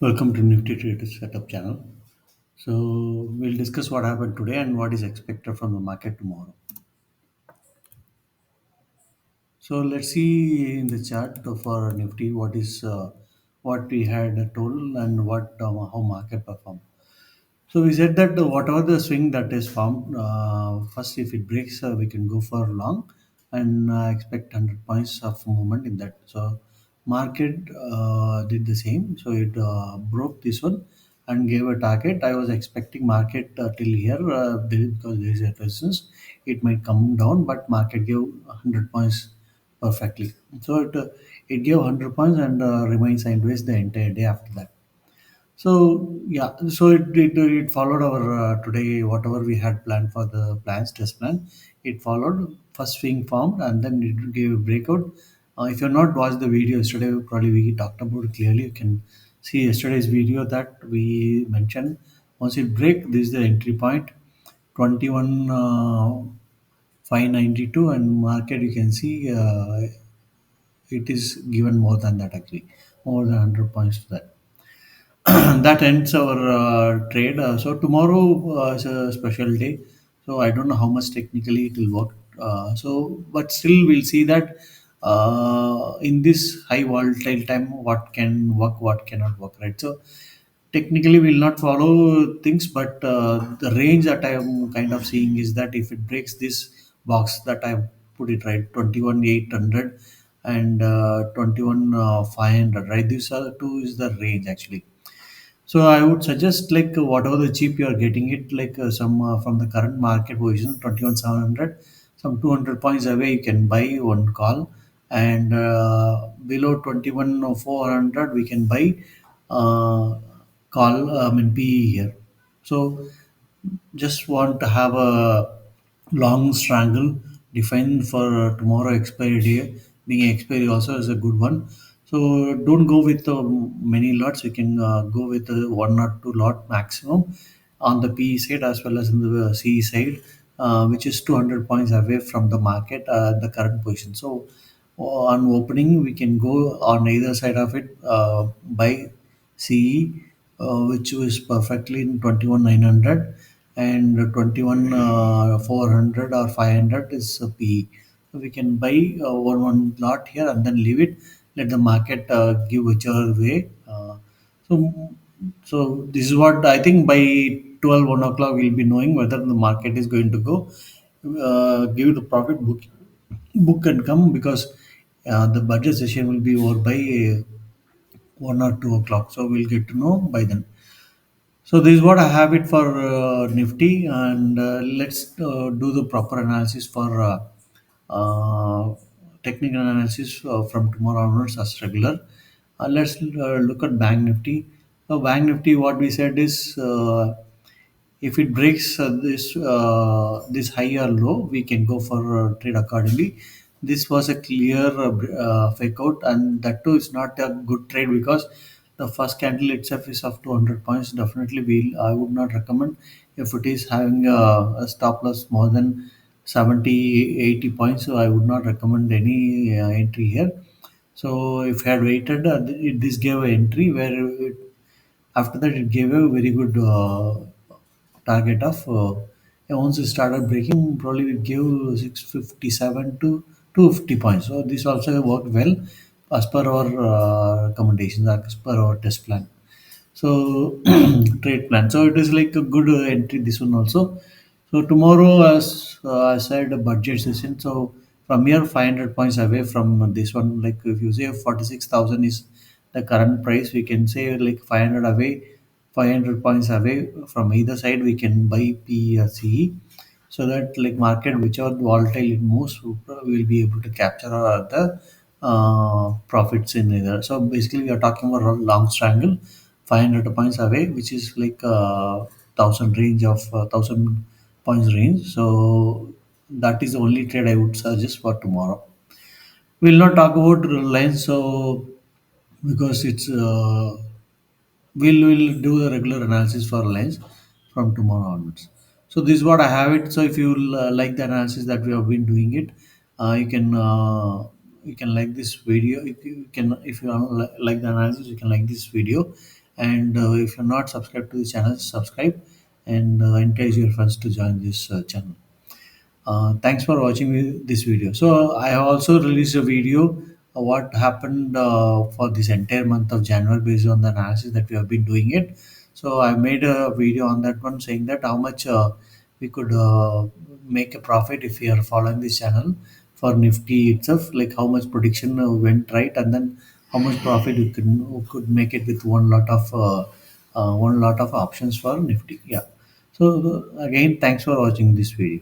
Welcome to Nifty Trader Setup channel. So we'll discuss what happened today and what is expected from the market tomorrow. So let's see in the chart for Nifty what we had told and what how market performed. So we said that whatever the swing that is formed, first if it breaks, we can go for long and expect 100 points of movement in that. So market did the same. So it broke this one and gave a target. I was expecting market till here because there is a resistance. It might come down, but market gave 100 points perfectly. So it gave 100 points and remained sideways the entire day after that. So yeah, so it followed our today whatever we had planned for the plans test plan. It followed first swing formed and then it gave a breakout. If you're not watched the video yesterday, probably we talked about it clearly. You can see yesterday's video that we mentioned. Once it break, this is the entry point, 21 592, and market you can see it is given more than that actually, more than 100 points to that. That ends our trade. So tomorrow is a special day. So I don't know how much technically it will work. But still we'll see that in this high volatile time, what can work, what cannot work, right? So technically we'll not follow things, but the range that I am kind of seeing is that if it breaks this box that I put it right, 21,800 and 21 500, right? These are two is the range actually. So I would suggest like whatever the cheap you are getting it like some from the current market position 21,700, some 200 points away you can buy one call, and below 21,400 we can buy uh, call I mean PE here. So just want to have a long strangle defined for tomorrow expiry day. Being expiry also is a good one. So don't go with many lots. You can go with one or two lot maximum on the PE side as well as in the CE side, which is 200 points away from the market, the current position. So on opening, we can go on either side of it by CE, which was perfectly in 21,900, and 21 400 or 500 is PE. So we can buy one lot here and then leave it. Let the market give whichever way. So so this is what I think by 1 o'clock we'll be knowing whether the market is going to go give the profit book and come, because the budget session will be over by 1 or 2 o'clock. So we'll get to know by then. So this is what I have it for Nifty, and let's do the proper analysis for technical analysis from tomorrow onwards as regular. Let's look at Bank Nifty. So Bank Nifty, what we said is if it breaks this high or low, we can go for trade accordingly. This was a clear fake out, and that too is not a good trade because the first candle itself is of 200 points. Definitely, I would not recommend if it is having a stop loss more than 70-80 points. So I would not recommend any entry here. So if I had waited, this gave an entry where after that it gave a very good target of once it started breaking, probably it gave 657 to 250 points. So this also worked well as per our recommendations, as per our test plan. So trade plan. So it is like a good entry this one also. So tomorrow, as I said, a budget session. So from here, 500 points away from this one. Like if you say 46,000 is the current price, we can say like 500 away, 500 points away from either side. We can buy P or CE, so that like market whichever volatile it moves, we will be able to capture the profits in either. So basically, we are talking about a long triangle, 500 points away, which is like thousand range of 1,000 points range. So that is the only trade I would suggest for tomorrow. We'll not talk about Reliance, so because it's we'll do the regular analysis for Reliance from tomorrow onwards. So this is what I have it. So if you like the analysis that we have been doing it, you can like this video. If you can, if you like the analysis, you can like this video, And if you're not subscribed to the channel, subscribe and encourage your friends to join this channel. Thanks for watching this video. So I have also released a video what happened for this entire month of January based on the analysis that we have been doing it. So I made a video on that one saying that how much we could make a profit if we are following this channel for Nifty itself, like how much prediction went right, and then how much profit you could make it with one lot of options for Nifty. Yeah. So again, thanks for watching this video.